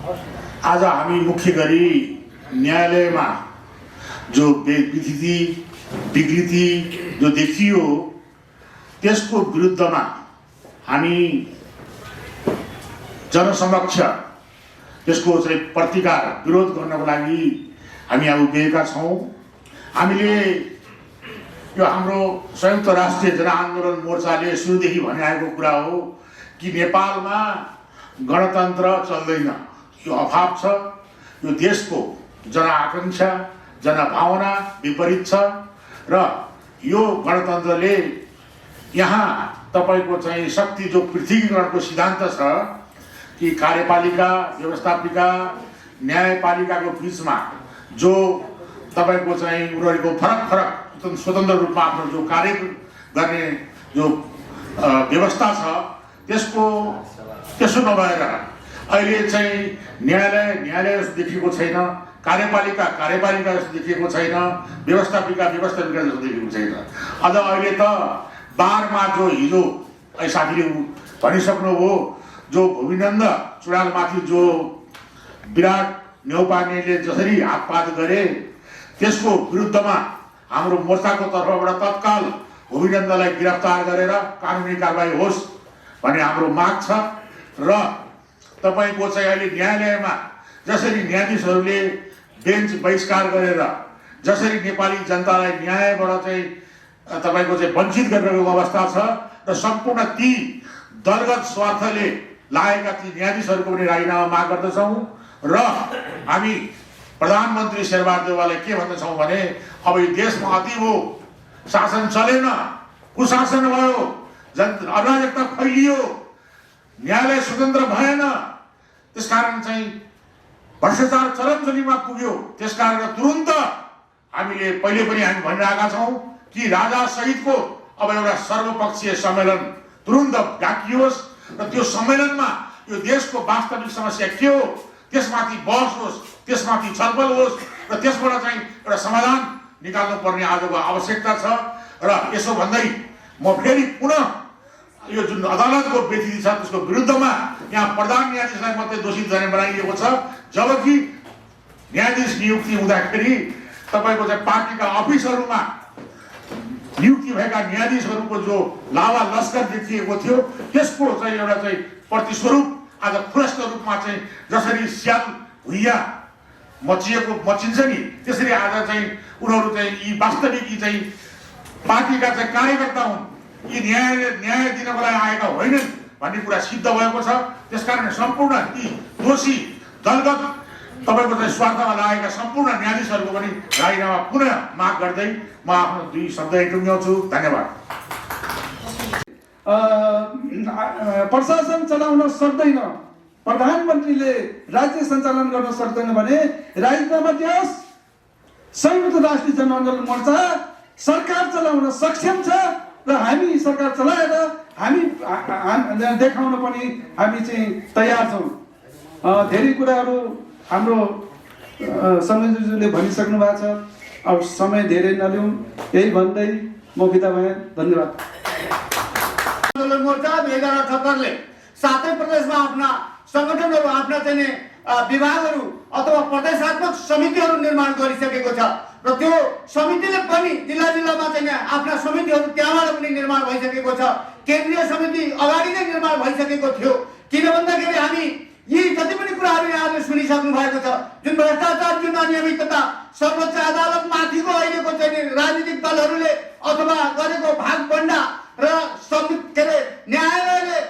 आज हामी मुख्य गरी न्यायालयमा जो विकृति जो देखियो त्यसको विरुद्धमा हामी जनसमक्ष त्यसको चाहिँ प्रतिकार विरोध गर्नको लागि हामी अब उभिएका छौँ। हामीले यो हाम्रो संयुक्त राष्ट्रिय जनआन्दोलन मोर्चाले सुरुदेखि भनिआएको कुरा हो कि नेपालमा गणतन्त्र चल्दैन, यो अभाव छ। यो देशको जनआकांक्षा जनभावना विपरीत छ र यो गणतन्त्रले यहाँ तपाईको चाहिँ शक्ति जो पृथ्वीकरणको सिद्धान्त छ कि कार्यपालिका व्यवस्थापिका न्यायपालिकाको बीचमा जो तपाईको चाहिँ उनीहरूको फरक स्वतन्त्र रूपमा आफ्नो जो कार्य गर्ने जो व्यवस्था छ त्यसो नभएर अहिले चाहिँ न्यायालय जस्तो देखिएको छैन, कार्यपालिका जस्तो देखिएको छैन, व्यवस्थापिका जस्तो देखिएको छैन। अझ अहिले त बारमा जो हिजो साथीले भनिसक्नुभयो जो भूमिनन्द चुडालमाथि जो विराट न्यौपानेले जसरी हातपात गरे त्यसको विरुद्धमा हाम्रो मोर्चाको तर्फबाट तत्काल भूमिनन्दलाई गिरफ्तार गरेर कानुनी कारबाही होस् भन्ने हाम्रो माग छ। र तपाईको चाहिँ अहिले न्यायालयमा जसरी न्यायाधीशहरूले बेन्च बहिष्कार गरेर जसरी नेपाली जनतालाई न्यायबाट चाहिँ तपाईको चाहिँ वञ्चित गरिरहेको अवस्था छ र सम्पूर्ण ती दलगत स्वार्थले लागेका ती न्यायाधीशहरूको पनि राजीनामा माग गर्दछौँ। र हामी प्रधानमन्त्री शेरबहादुर देउवालाई के भन्दछौँ भने अब यो देशमा अति हो, शासन चलेन, कुशासन भयो, अराजकता फैलियो, न्यायालय स्वतन्त्र भएन, त्यसकारण चाहिँ भ्रष्टाचार चरमचरीमा पुग्यो। त्यसकारण तुरुन्त हामीले पहिले पनि हामी भनिरहेका छौँ कि राजा सहितको अब एउटा सर्वपक्षीय सम्मेलन तुरुन्त डाकियोस् र त्यो सम्मेलनमा यो देशको वास्तविक समस्या के हो त्यसमाथि बहस होस्, त्यसमाथि छलफल होस् र त्यसबाट चाहिँ एउटा समाधान निकाल्नु पर्ने आजको आवश्यकता छ। र यसो भन्दै म फेरि पुनः यो जुन अदालतको व्यतिथि छ त्यसको विरुद्धमा यहाँ प्रधान न्यायाधीशलाई मात्रै दोषी जाने बनाइएको छ, जबकि न्यायाधीश नियुक्ति हुँदाखेरि तपाईको चाहिँ पार्टीका अफिसहरूमा नियुक्ति भएका न्यायाधीशहरूको जो लावा लस्कर देखिएको थियो त्यसको चाहिँ एउटा चाहिँ प्रतिस्वरूप आज खुलस्त रूपमा चाहिँ जसरी स्याल भुइँया मचिन्छ नि त्यसरी आज चाहिँ उनीहरू चाहिँ यी वास्तविक यी चाहिँ पार्टीका चाहिँ कार्यकर्ता हुन्, यी न्याय दिनको लागि आएका होइनन् भन्ने कुरा सिद्ध भएको छ। त्यसकारण सम्पूर्ण ती दोषी दलगत तपाईको चाहिँ स्वार्थमा लागेका सम्पूर्ण न्यायाधीशहरूको पनि राजीनामा पुनः माग गर्दै म आफ्नो 2 शब्द टुङ्ग्याउँछु। धन्यवाद। प्रशासन चलाउन सक्दैन, प्रधानमन्त्रीले राज्य सञ्चालन गर्न सक्दैन भने राजीनामा दियोस्। संयुक्त राष्ट्रिय जनआन्दोलन मोर्चा सरकार चलाउन सक्षम छ र हामी सरकार चलाएर हामी देखाउन पनि हामी चाहिँ तयार छौँ। धेरै कुराहरू हाम्रो संयोजकले भनिसक्नु भएको छ, अब समय धेरै नलिउँ, यही भन्दै म बिदा भएँ। धन्यवाद। आन्दोलन मोर्चा 2078ले 7 प्रदेशमा आफ्ना संगठनहरू आफ्ना चाहिँ विभागहरू अथवा प्रदेशात्मक समितिहरू निर्माण गरिसकेको छ र त्यो समितिले पनि जिल्लामा चाहिँ आफ्ना समितिहरू त्यहाँबाट पनि निर्माण भइसकेको छ। केन्द्रीय समिति अगाडि नै निर्माण भइसकेको थियो। किन भन्दाखेरि हामी यी जति पनि कुराहरू यहाँले सुनिसक्नु भएको छ, जुन भ्रष्टाचार जुन अनियमितता सर्वोच्च अदालत माथिको अहिलेको चाहिँ राजनीतिक दलहरूले अथवा गरेको भागबण्डा र न्यायालयले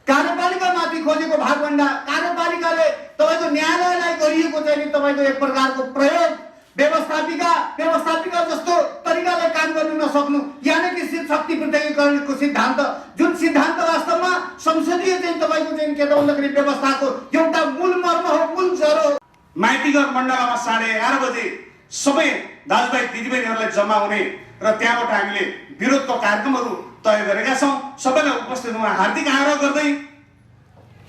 कार्यपालिकामाथि खोजेको भागभण्डा, कार्यपालिकाले तपाईको न्यायालयलाई गरिएको चाहिँ तपाईको एक प्रकारको प्रयोग, व्यवस्थापिका जस्तो तरिकाले काम गर्नु नसक्नु, यानि कि शक्ति पृथकीकरणको सिद्धान्त, जुन सिद्धान्त वास्तवमा संसदीय चाहिँ तपाईको चाहिँ के भन्दाखेरि व्यवस्थाको एउटा मूल मर्म हो, मूल जरो हो। माइतीघर मण्डलामा 11:30 बजे सबै दाजुभाइ दिदीबहिनीहरूलाई जम्मा हुने र त्यहाँबाट हामीले विरोधको कार्यक्रमहरू तय गरेका छौँ। सबैलाई उपस्थित हुन हार्दिक आग्रह गर्दै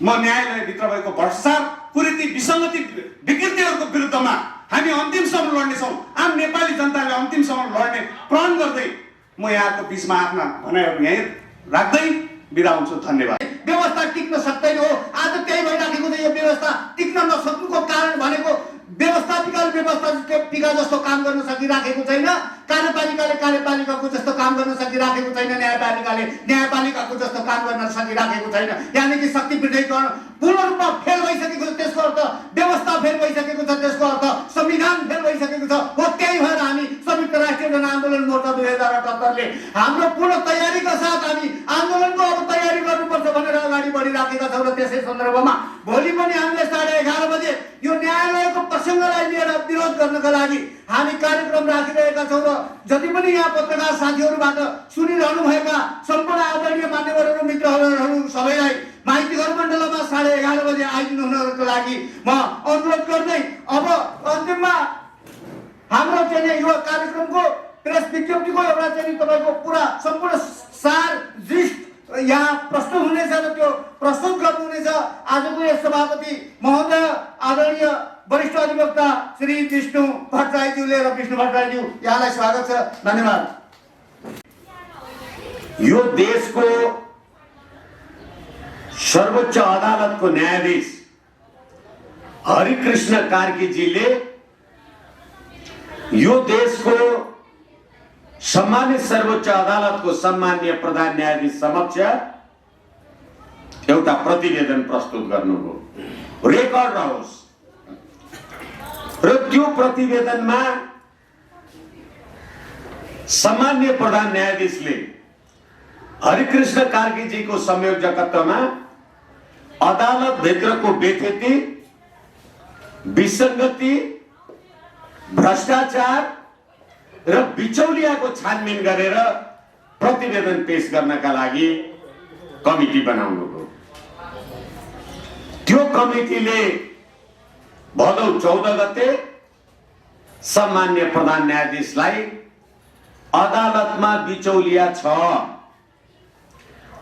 म न्यायालयभित्र भएको भ्रष्टाचार, कुरीति, विसङ्गति, विकृतिहरूको विरुद्धमा हामी अन्तिमसम्म लड्नेछौँ। आम नेपाली जनताले अन्तिमसम्म लड्ने प्रण गर्दै म यहाँको बिचमा आफ्ना भनाइहरू यहीँ राख्दै बिदा हुन्छु। धन्यवाद। व्यवस्था टिक्न सक्दैन हो, आज त्यही भइराखेको छ। यो व्यवस्था टिक्न नसक्नुको कारण भनेको व्यवस्थापिकाले व्यवस्थापिका जस्तो काम गर्न सकिराखेको छैन, कार्यपालिकाले कार्यपालिकाको जस्तो काम गर्न सकिराखेको छैन, न्यायपालिकाले न्यायपालिकाको जस्तो काम गर्न सकिराखेको छैन। यानि कि शक्ति पृथकीकरण पूर्ण रूपमा फेल भइसकेको छ। त्यसको अर्थ व्यवस्था फेल भइसकेको छ, त्यसको अर्थ संविधान फेल भइसकेको छ। हो त्यही भएर हामी संयुक्त राष्ट्रिय जनआन्दोलन मोर्चा 2078ले हाम्रो पूर्ण तयारीका साथ हामी आन्दोलनको अब तयारी गर्नुपर्छ भनेर अगाडि बढिराखेका छौँ। र त्यसै सन्दर्भमा भोलि पनि हामीले 11:30 बजे यो न्यायालयको प्रसङ्गलाई लिएर विरोध गर्नका लागि हामी कार्यक्रम राखिरहेका छौँ। र जति पनि यहाँ पत्रकार साथीहरूबाट सुनिरहनु भएका सम्पूर्ण आदरणीय मान्यवरहरू, मित्रहरू सबैलाई माइती घर मण्डलमा 11:30 बजे आइदिनु हुनको लागि म अनुरोध गर्दै अब अन्तिममा हाम्रो चाहिँ यो कार्यक्रमको प्रेस विज्ञप्तिको एउटा चाहिँ तपाईँको पुरा सम्पूर्ण सार जिस्ट यहाँ प्रस्तुत हुनेछ र त्यो प्रस्तुत गर्नुहुनेछ आजको यस सभापति महोदय आदरणीय वरिष्ठ अधिवक्ता श्री विष्णु भट्टराईज्यूले। र विष्णु भट्टराईज्यू, यहाँलाई स्वागत छ। धन्यवाद। यो देशको सर्वोच्च अदालतको न्यायाधीश हरिकृष्ण कार्कीजीले यो देशको सम्मानित सर्वोच्च अदालतको सम्माननीय प्रधान न्यायाधीश समक्ष एउटा प्रतिवेदन प्रस्तुत गर्नुभयो, रेकर्ड रहोस्। र त्यो प्रतिवेदनमा सम्माननीय प्रधान न्यायाधीशले हरिकृष्ण कार्कीजीको संयोजकत्वमा अदालत भित्रको बेथेती, विसङ्गति, भ्रष्टाचार र बिचौलियाको छानबिन गरेर प्रतिवेदन पेश गर्नका लागि कमिटी बनाउनुभयो। त्यो कमिटीले भदौ 14 गते सम्माननीय प्रधान न्यायाधीशलाई अदालतमा बिचौलिया छ,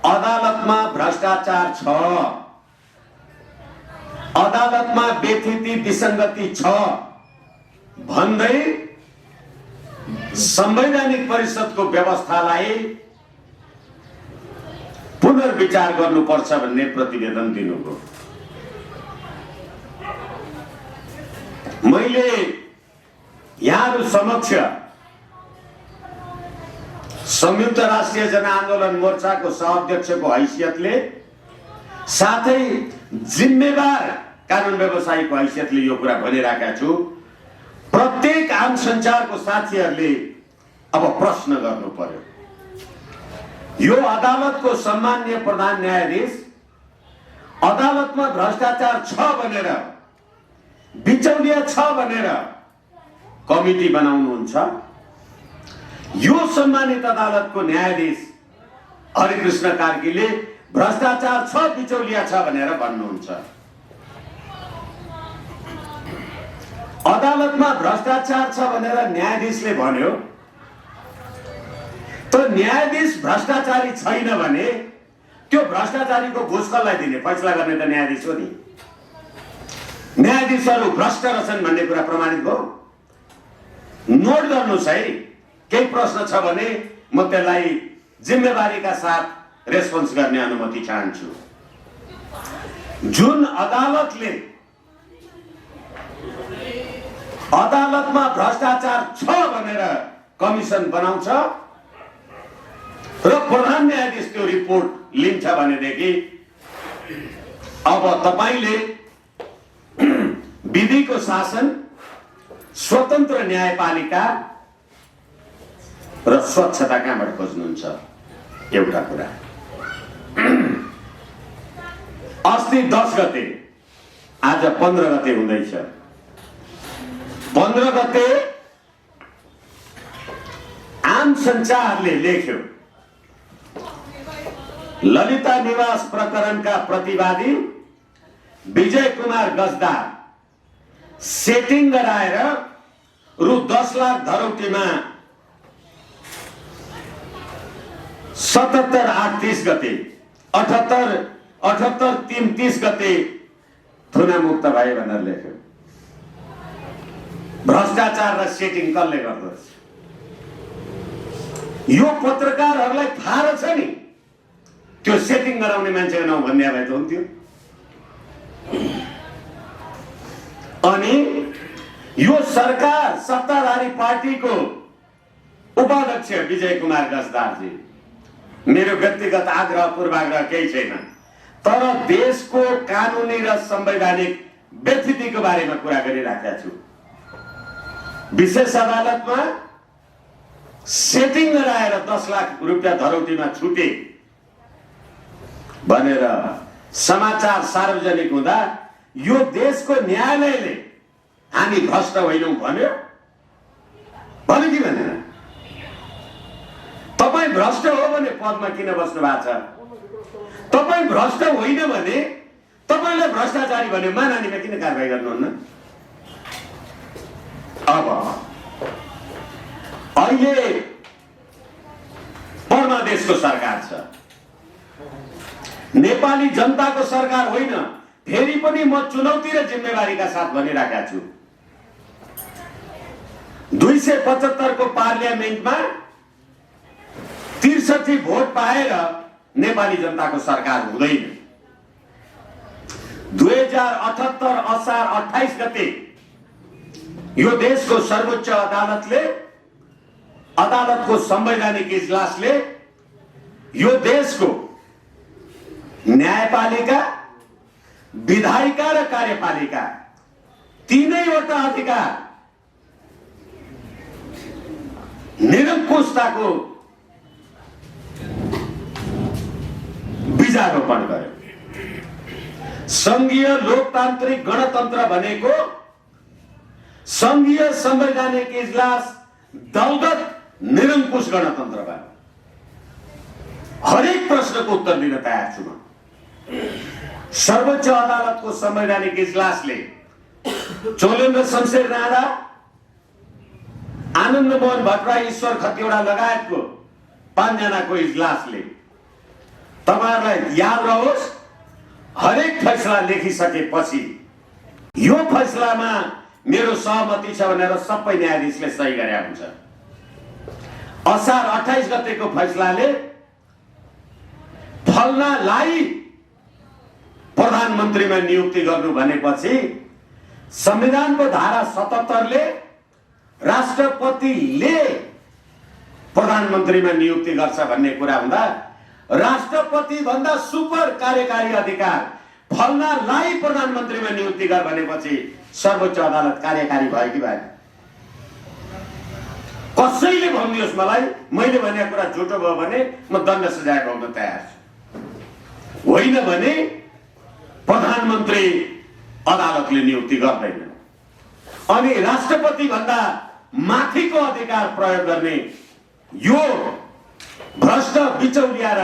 अदालतमा भ्रष्टाचार छ, अदालतमा बेथिति विसङ्गति छ भन्दै संवैधानिक परिषदको व्यवस्थालाई पुनर्विचार गर्नुपर्छ भन्ने प्रतिवेदन दिनुभयो। मैले यहाँहरू समक्ष संयुक्त राष्ट्रिय जनआन्दोलन मोर्चाको सहअध्यक्षको हैसियतले साथै जिम्मेवार कानुन व्यवसायीको हैसियतले यो कुरा भनिरहेका छु। प्रत्येक आम सञ्चारको साथीहरूले अब प्रश्न गर्नु पर्यो, यो अदालतको सम्माननीय प्रधान न्यायाधीश अदालतमा भ्रष्टाचार छ भनेर, बिचौलिया छ भनेर कमिटी बनाउनुहुन्छ। यो सम्मानित अदालतको न्यायाधीश हरिकृष्ण कार्कीले भ्रष्टाचार छ, बिचौलिया छ भनेर भन्नुहुन्छ। अदालतमा भ्रष्टाचार छ भनेर न्यायाधीशले भन्यो, त न्यायाधीश भ्रष्टाचारी छैन भने त्यो भ्रष्टाचारीको घुस कसलाई दिने? फैसला गर्ने त न्यायाधीश हो नि। न्यायाधीशहरू भ्रष्ट रहेछन् भन्ने कुरा प्रमाणित भयो। नोट गर्नुहोस् है, केही प्रश्न छ भने म त्यसलाई जिम्मेवारीका साथ रेस्पोन्स गर्ने अनुमति चाहन्छु। जुन अदालतले अदालतमा भ्रष्टाचार छ भनेर कमिसन बनाउँछ र प्रधान न्यायाधीश त्यो रिपोर्ट लिन्छ भनेदेखि अब तपाईले विधिको शासन, स्वतन्त्र न्यायपालिका र स्वच्छता कहाँबाट खोज्नुहुन्छ? एउटा कुरा, अस्ति 10 गते, आज 15 गते हुँदैछ। 15 गते आम सञ्चारले लेख्यो, ललिता निवास प्रकरणका प्रतिवादी विजय कुमार गजदार सेटिङ गराएर रु 10 लाख धरौटीमा 77/8/30 गते 78/3/30 गते थुना मुक्त भए भनेर लेख्यो। भ्रष्टाचार र सेटिङ कसले गर्दछ? यो पत्रकारहरूलाई थाहा रहेछ नि, त्यो सेटिङ गराउने मान्छेको नाउँ भन्ने भए त हुन्थ्यो। यो सरकार सत्ताधारी पार्टीको उपाध्यक्ष विजय कुमार गजदारजी, मेरो व्यक्तिगत आग्रह पूर्वाग्रह केही छैन, तर देशको कानुनी र संवैधानिक व्यतिथिको बारेमा कुरा गरिराखेका छु। विशेष अदालतमा सेटिङ गराएर 10 लाख रुपियाँ धरौटीमा छुटे भनेर समाचार सार्वजनिक हुँदा यो देशको न्यायालयले हामी भ्रष्ट होइनौं भन्यो कि भनेन? तपाई भ्रष्ट हो भने पदमा किन बस्नु भएको छ? तपाई भ्रष्ट होइन भने तपाईलाई भ्रष्टाचारी भन्यो मानहानिमा किन कारबाही गर्नुहुन्न? अब अहिले परमादेशको सरकार छ, नेपाली जनताको सरकार होइन। फेरि पनि म चुनौती र जिम्मेवारीका साथ भनिराखेका छु। 275 को पार्लियामेन्टमा 63 भोट पाएर नेपाली जनताको सरकार हुँदैन। 2078 असार 28 गते यो देशको सर्वोच्च अदालतको संवैधानिक इजलासले यो देशको न्यायपालिका, विधायिका र कार्यपालिका तीनैवटा अधिकार निरङ्कुशताको बीजारोपण गर्यो। संघीय लोकतान्त्रिक गणतन्त्र भनेको संघीय संवैधानिक इजलास दलगत निरङ्कुश गणतन्त्र भयो। हरेक प्रश्नको उत्तर दिन तयार छु म। सर्वोच्च अदालतको संवैधानिक इजलासले चोलेन्द्र शमशेर राणा, आनन्द मोहन भट्टराई, ईश्वर खतिवडा लगायतको 5 जनाको इजलासले, तपाईहरुलाई याद रहोस्, हरेक फैसला लेखिसकेपछि यो फैसलामा मेरो सहमति छ भनेर सबै न्यायाधीशले सही गरे हुन्छ। असार 28 गतेको फैसलाले फल्नालाई प्रधानमन्त्रीमा नियुक्ति गर्नु भनेपछि संविधानको धारा 77 ले राष्ट्रपतिले प्रधानमन्त्रीमा नियुक्ति गर्छ भन्ने कुरा हुँदा राष्ट्रपति भन्दा सुपर कार्यकारी अधिकार फल्नालाई प्रधानमन्त्रीमा नियुक्ति गर भनेपछि सर्वोच्च अदालत कार्यकारी भयो कि भएन? कसैले भनिदियोस् मलाई, मैले भनेको कुरा झुटो भयो भने म दण्ड सजाय भोग्न तयार छु। होइन भने प्रधानमन्त्री अदालतले नियुक्ति गर्दैन। अनि राष्ट्रपति भन्दा माथिको अधिकार प्रयोग गर्ने यो भ्रष्ट, बिचौलिया र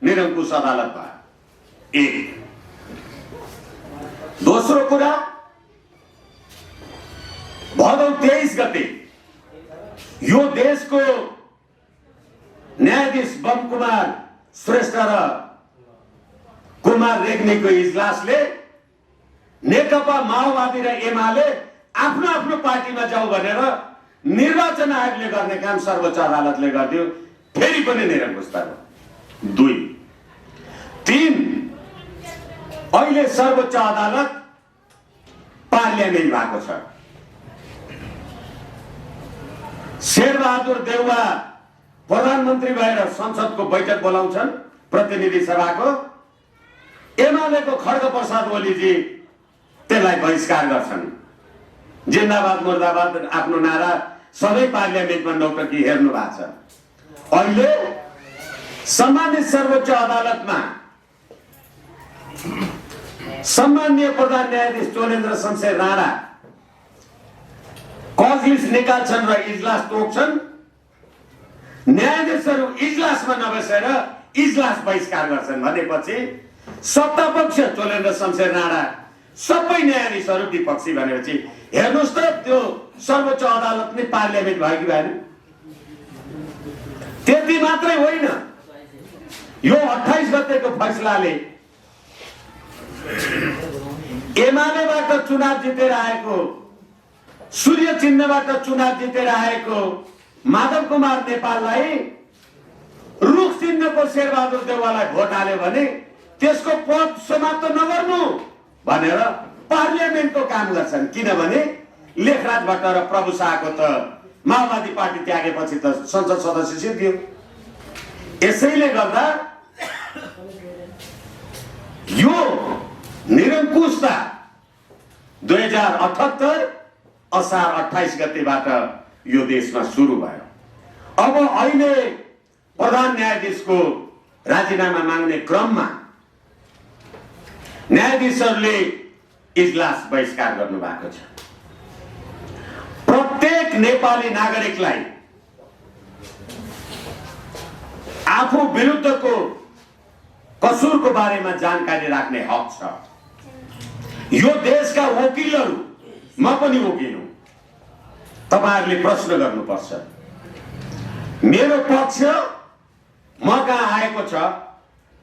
निरङ्कुश अदालत भयो। एक। दोस्रो कुरा, भदौ 23 गते यो देशको न्यायाधीश बम कुमार श्रेष्ठ र कुमार रेग्मीको इजलासले नेकपा माओवादी र एमाले आफ्नो आफ्नो पार्टीमा जाऊ भनेर निर्वाचन आयोगले गर्ने काम सर्वोच्च अदालतले गर्दियो। फेरि पनि निरङ्कुशता हो। 2। 3। अहिले सर्वोच्च अदालत पार्लियामेन्ट भएको छ। शेरबहादुर देउवा प्रधानमन्त्री भएर संसदको बैठक बोलाउँछन्, प्रतिनिधि सभाको। एमालेको खड्ग प्रसाद ओलीजी त्यसलाई बहिष्कार गर्छन्। जिन्दाबाद मुर्दाबाद आफ्नो नारा सबै पार्लियामेन्टमा नौटकी हेर्नु भएको छ। अहिले सम्मानित सर्वोच्च अदालतमा सम्माननीय प्रधान न्यायाधीश चोलेन्द्र शमशेर राणा कजलिस निकाल्छन् र इजलास तोक्छन्। न्यायाधीशहरू इजलासमा नबसेर इजलास बहिष्कार गर्छन् भनेपछि सत्तापक्ष चोलेन्द्र शमशेर राणा, सबै न्यायाधीशहरू विपक्षी भनेपछि हेर्नुहोस् त त्यो सर्वोच्च अदालत नै पार्लियामेन्ट भयो कि भएन? त्यति मात्रै होइन, यो 28 गतेको फैसलाले एमालेबाट चुनाव जितेर आएको, सूर्य चिन्हबाट चुनाव जितेर आएको माधव कुमार नेपाललाई रुख चिन्हको शेरबहादुर देउवालाई भोट हाल्यो भने त्यसको पद समाप्त नगर्नु भनेर पार्लियामेन्टको काम गर्छन्। किनभने लेखराजबाट र प्रभु शाहको त माओवादी पार्टी त्यागेपछि त संसद सदस्य सिद्धियो। यसैले गर्दा यो निरङ्कुशता 2078 असार 28 गतेबाट यो देशमा सुरु भयो। अब अहिले प्रधान न्यायाधीशको राजीनामा माग्ने क्रममा न्यायाधीशहरूले इजलास बहिष्कार गर्नु भएको छ। प्रत्येक नेपाली नागरिकलाई आफू विरुद्धको कसुरको बारेमा जानकारी राख्ने हक छ। यो देशका वकिलहरू, म पनि वकिल हुँ, तपाईहरुले प्रश्न गर्नुपर्छ। मेरो पक्ष म कहाँ आएको छ,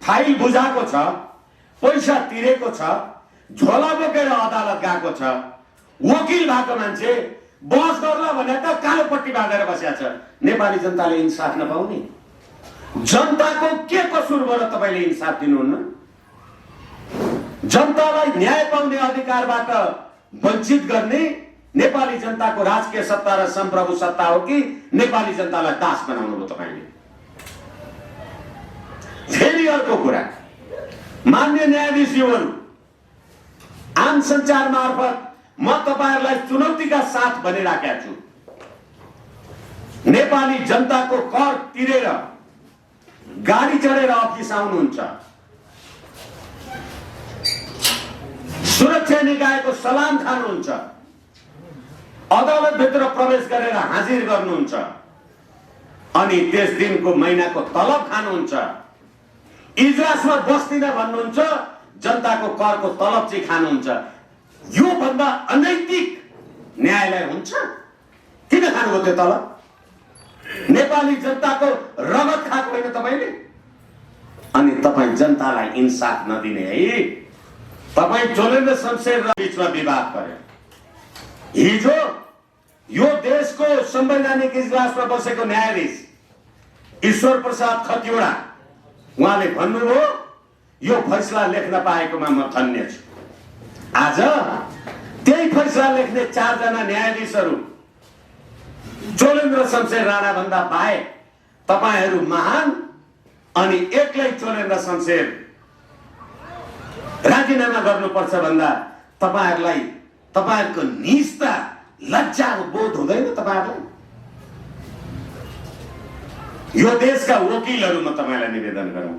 फाइल बुझाएको छ, पैसा तिरेको छ, झोला बोकेर अदालत गएको छ, वकिल भएको मान्छे बहस गर्ला भने त कालो पट्टी बाँधेर बसेको छ। नेपाली जनताले इन्साफ नपाउने? जनताको के कसुरबाट तपाईले इन्साफ दिनुहुन्न? जनतालाई न्याय पाउने अधिकारबाट वञ्चित गर्ने नेपाली जनताको राजकीय सत्ता र सम्प्रभु सत्ता हो कि नेपाली जनतालाई दास बनाउनु हो तपाईले? फेरि अर्को कुरा, मान्य न्यायाधीशहरू, आम सञ्चार मार्फत म तपाईहरुलाई चुनौतीका साथ भनिराखेको छु। नेपाली जनताको कर तिरेर गाडी चढेर अफिस आउनुहुन्छ, सुरक्षा निकायको सलाम खानुहुन्छ, अदालतभित्र प्रवेश गरेर हाजिर गर्नुहुन्छ, अनि त्यस दिनको महिनाको तलब खानुहुन्छ, इजलासमा बस्दिन भन्नुहुन्छ, जनताको करको तलब चाहिँ खानुहुन्छ। यो भन्दा अनैतिक न्यायालय हुन्छ? किन खानुभयो त्यो तलब? नेपाली जनताको रगत खाएको होइन तपाईले? अनि तपाई जनतालाई इन्साफ नदिने है। तपाई चोलेन्द्र शमशेर र बीचमा विवाद गर्यो। हिजो यो देशको संवैधानिक इजलासमा बसेको न्यायाधीश ईश्वर प्रसाद खतिवडा उहाँले भन्नुभयो यो फैसला लेख्न पाएकोमा म धन्य छु। आज त्यही फैसला लेख्ने 4 जना न्यायाधीशहरू चोलेन्द्र शमशेर राणा भन्दा बाहेक तपाईहरु महान, अनि एक्लै चोलेन्द्र शमशेर राजीनामा गर्नुपर्छ भन्दा तपाईहरुलाई तपाईहरुको निष्ठा लज्जा बोध हुँदैन तपाईहरुलाई? यो देशका वकिलहरू म तपाईलाई निवेदन गरौँ,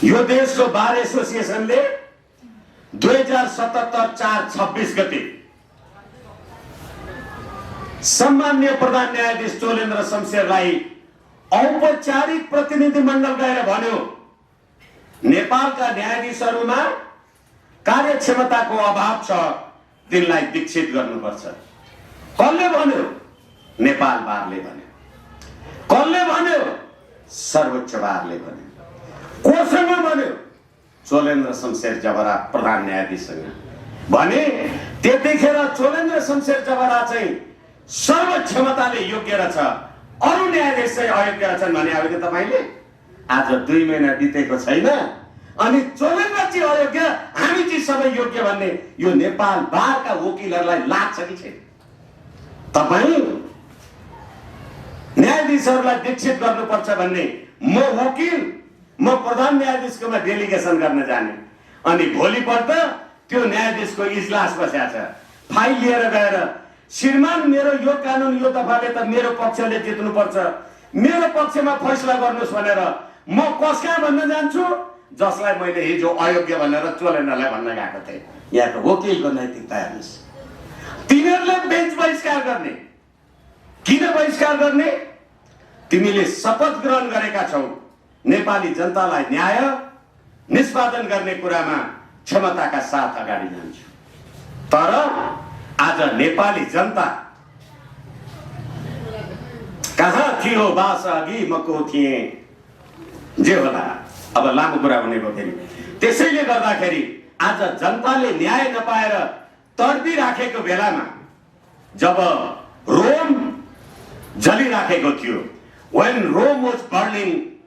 यो देशको बार एसोसिएसनले 2077 4/26 गते सम्मान्य प्रधान न्यायाधीश चोलेन्द्र शमशेरलाई औपचारिक प्रतिनिधि मण्डल गएर भन्यो नेपालका न्यायाधीशहरूमा कार्यक्षमताको अभाव छ, तिनलाई दीक्षित गर्नुपर्छ। कसले भन्यो? नेपाल बारले भन्यो। कसले भन्यो? सर्वोच्च बारले भन्यो। कोसँग भन्यो? चोलेन्द्र शमशेर जबरा प्रधान न्यायाधीशसँग भने। त्यतिखेर चोलेन्द्र शमशेर जबरा चाहिँ सर्व क्षमताले योग्य रहेछ, अरु न्यायाधीश चाहिँ अयोग्य रहेछन् भने आयो तपाईले? आज 2 महिना बितेको छैन अनि चोलेन्द्र चाहिँ अयोग्य, हामी चाहिँ सबै योग्य भन्ने यो नेपाल बारका वकिलहरूलाई लाग्छ कि छैन? तपाई न्यायाधीशहरूलाई दीक्षित गर्नुपर्छ भन्ने म वकिल, म प्रधान न्यायाधीशकोमा डेलिगेसन गर्न जाने, अनि भोलिपल्ट त्यो न्यायाधीशको इजलास बसेको छ, फाइल लिएर गएर श्रीमान मेरो यो कानुन यो दफाले त मेरो पक्षले जित्नुपर्छ, मेरो पक्षमा फैसला गर्नुस् भनेर म कसका भन्न जान्छु? जसलाई मैले हिजो अयोग्य भनेर चोलेन्द्रलाई भन्न गएको थिएँ। यहाँको वकिलको नैतिकता हेर्नुस्। तिनीहरूले बेन्च बहिष्कार गर्ने। किन बहिष्कार गर्ने? तिमीले शपथ ग्रहण गरेका छौ नेपाली जनतालाई न्याय निष्पादन गर्ने कुरामा क्षमताका साथ अगाडि जान्छु। तर आज नेपाली जनता कहाँ थियो बास अघि म को थिएँ, जे होला अब लामो कुरा भनेको फेरि। त्यसैले गर्दाखेरि आज जनताले न्याय नपाएर तडपिराखेको बेलामा जब रोम जलिराखेको थियो, when Rome was burning,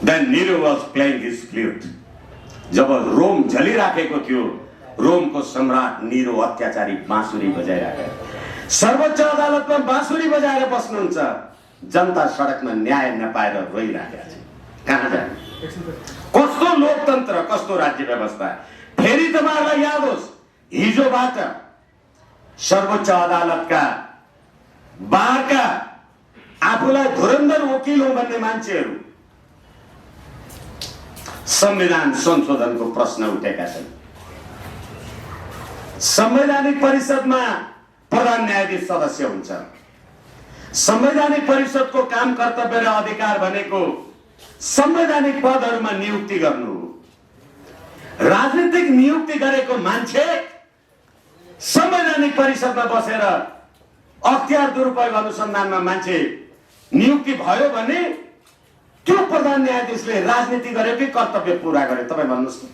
then Nero was playing his flute. जब रोम जलिराखेको थियो रोमको सम्राट नीरो अत्याचारी बाँसुरी बजाइरहेको, सर्वोच्च अदालतमा बाँसुरी बजाएर बस्नुहुन्छ, जनता सडकमा न्याय नपाएर रोइरहेका छ। कहाँ जाने? कस्तो लोकतन्त्र, कस्तो राज्य व्यवस्था। फेरि तपाईँहरूलाई याद होस्, हिजोबाट सर्वोच्च अदालतका बारका आफूलाई धुरन्धर वकिल हो भन्ने मान्छेहरू संविधान संशोधनको प्रश्न उठेका छन्। संवैधानिक परिषदमा प्रधान न्यायाधीश सदस्य हुन्छ। संवैधानिक परिषदको काम, कर्तव्य र अधिकार भनेको संवैधानिक पदहरूमा नियुक्ति गर्नु हो। राजनीतिक नियुक्ति गरेको मान्छे संवैधानिक परिषदमा बसेर अख्तियार दुरुपयोग अनुसन्धानमा मान्छे नियुक्ति भयो भने त्यो प्रधान न्यायाधीशले राजनीति गर्यो कि कर्तव्य पुरा गर्यो? तपाईँ भन्नुहोस् न।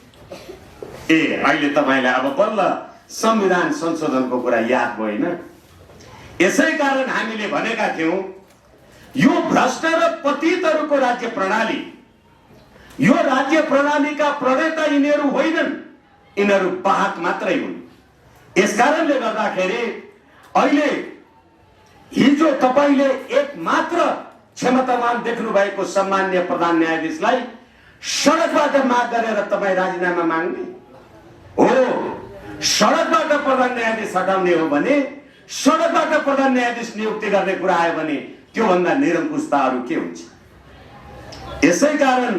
ए अहिले तपाईँलाई अब बल्ल संविधान संशोधनको कुरा याद भयो होइन? यसै कारण हामीले भनेका थियौं, यो भ्रष्ट र पतितहरूको राज्य प्रणाली, यो राज्य प्रणालीका प्रणेता यिनीहरू होइनन्, यिनीहरू वाहक मात्रै हुन्। यसकारणले गर्दाखेरि अहिले हिजो तपाईले एक मात्र क्षमतावान देख्नु भएको सम्माननीय प्रधान न्यायाधीशलाई सडकबाट माग गरेर तपाईँ राजीनामा माग्ने हो। सडकबाट प्रधान न्यायाधीश हटाउने हो भने, सडकबाट प्रधान न्यायाधीश नियुक्ति गर्ने कुरा आयो भने त्योभन्दा निरङ्कुशता अरू के हुन्छ? यसै कारण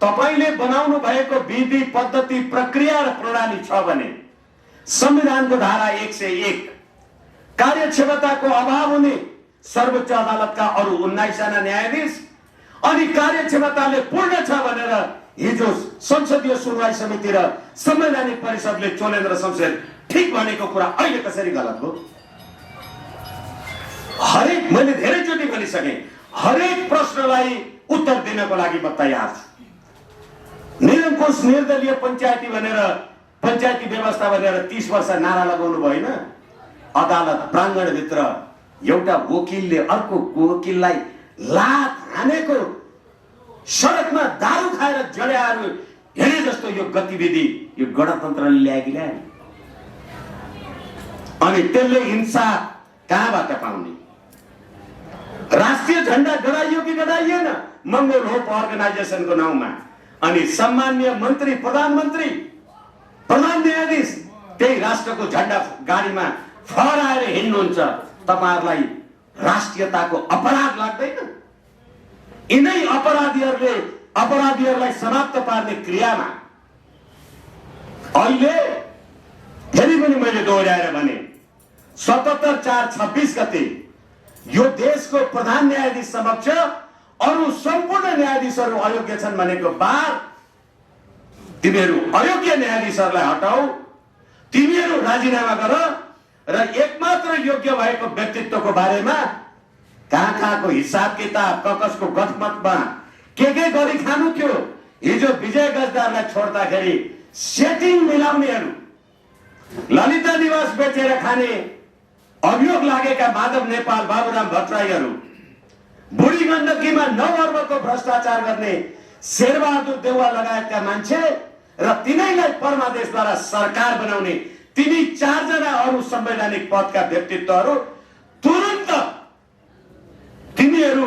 तपाईले बनाउनु भएको विधि, पद्धति, प्रक्रिया र प्रणाली छ भने संविधानको धारा 101 कार्यक्षमताको अभाव हुने सर्वोच्च अदालतका अरू 19 जना न्यायाधीश अनि कार्यक्षमताले पूर्ण छ भनेर हिजो संसदीय सुनवाई समिति र संवैधानिक परिषदले चोलेन्द्र शमशेर ठिक भनेको कुरा अहिले कसरी गलत हो? हरेक, मैले धेरैचोटि भनिसकेँ, हरेक प्रश्नलाई उत्तर दिनको लागि म तयार छु। निरङ्कुश निर्दलीय पञ्चायती भनेर, पञ्चायती व्यवस्था भनेर 30 वर्ष नारा लगाउनु भएन। अदालत प्राङ्गणभित्र एउटा वकिलले अर्को वकिललाई लात हानेको, सडकमा दारू खाएर जड्याहरू हेरे जस्तो यो गतिविधि यो गणतन्त्रले ल्यायो कि ल्याएन? अनि त्यसले हिंसा कहाँबाट पाउने? राष्ट्रिय झण्डा गडाइयो कि गडाइएन मंगोल होप अर्गनाइजेसनको नाउँमा? अनि सम्माननीय मन्त्री, प्रधानमन्त्री, प्रधान न्यायाधीश त्यही राष्ट्रको झण्डा गाडीमा फहराएर हिँड्नुहुन्छ। तपाईहरुलाई राष्ट्रियताको अपराध लाग्दैन? यिनै अपराधीहरूलाई समाप्त पार्ने क्रियामा अहिले फेरि पनि मैले दोहोर्याएर भने 77/4/26 गते यो देशको प्रधान न्यायाधीश समक्ष अरू सम्पूर्ण न्यायाधीशहरू अयोग्य छन् भनेको बार, तिमीहरू अयोग्य न्यायाधीशहरूलाई हटाऊ, तिमीहरू राजीनामा गर र एकमात्र योग्य भएको व्यक्तित्वको बारेमा कहाँ हिसाब किताब, ककसको गठमतमा के गरी खानु थियो। हिजो विजय गजदारलाई छोड्दाखेरि सेटिङ मिलाउनेहरू, ललिता निवास बेचेर खाने अभियोग लागेका माधव नेपाल, बाबुराम भट्टराईहरू, बुढी गण्डकीमा 9 अर्बको भ्रष्टाचार गर्ने शेरबहादुर देउवा लगायतका मान्छे र तिनैलाई परमादेशद्वारा सरकार बनाउने तिनी 4 जना अरू संवैधानिक पदका व्यक्तित्वहरू तुरन्त तिनीहरू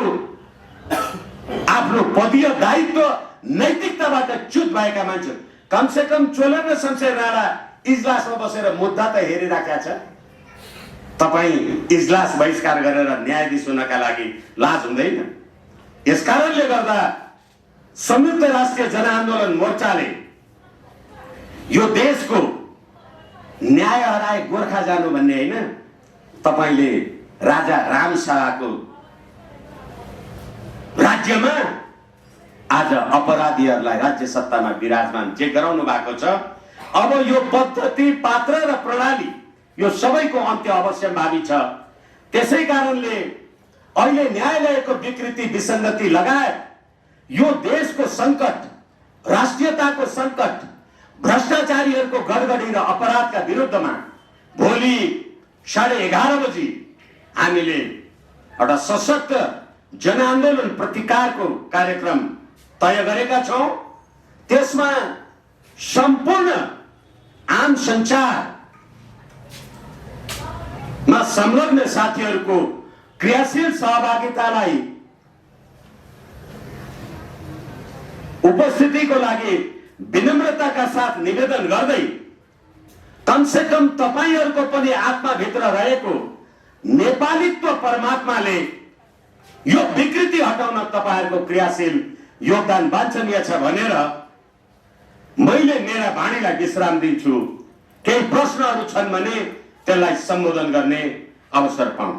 आफ्नो पदीय दायित्व नैतिकताबाट च्युत भएका मान्छे, कमसे कम चोलेन्द्र शमशेर राणा इजलासमा बसेर मुद्दा त हेरिराखेका छ। तपाईँ इजलास बहिष्कार गरेर न्यायाधीश हुनका लागि लाज हुँदैन? यसकारणले गर्दा संयुक्त राष्ट्रिय जनआन्दोलन मोर्चाले यो देशको न्याय हराए गोर्खा जानु भन्ने हैन, तपाईले राजा रामशाहको राज्यमा आज अपराधीहरूलाई राज्य सत्तामा विराजमान जे गराउनु भएको छ, अब यो पद्धति, पात्र र प्रणाली यो सबैको अन्त्य अवश्यम्भावी छ। त्यसै कारणले अहिले न्यायालयको विकृति, विसङ्गति लगायत यो देशको सङ्कट, राष्ट्रियताको सङ्कट, भ्रष्टाचारीहरूको गडगडी र अपराधका विरुद्धमा भोलि 11:30 बजी हामीले एउटा सशक्त जनआन्दोलन प्रतिकारको कार्यक्रम तय गरेका छौं। त्यसमा सम्पूर्ण आम प्रसारण सञ्चारमा संलग्न साथीहरूको क्रियाशील सहभागितालाई उपस्थितिको लागि विनम्रताका साथ निवेदन गर्दै कमसे कम तपाईहरूको पनि आत्माभित्र रहेको नेपालीत्व परमात्माले यो विकृति हटाउन तपाईहरूको क्रियाशील योगदान वाञ्छनीय छ भनेर मैले मेरा वाणीलाई विश्राम दिन्छु। केही प्रश्नहरू छन् भने त्यसलाई सम्बोधन गर्ने अवसर पाऊँ।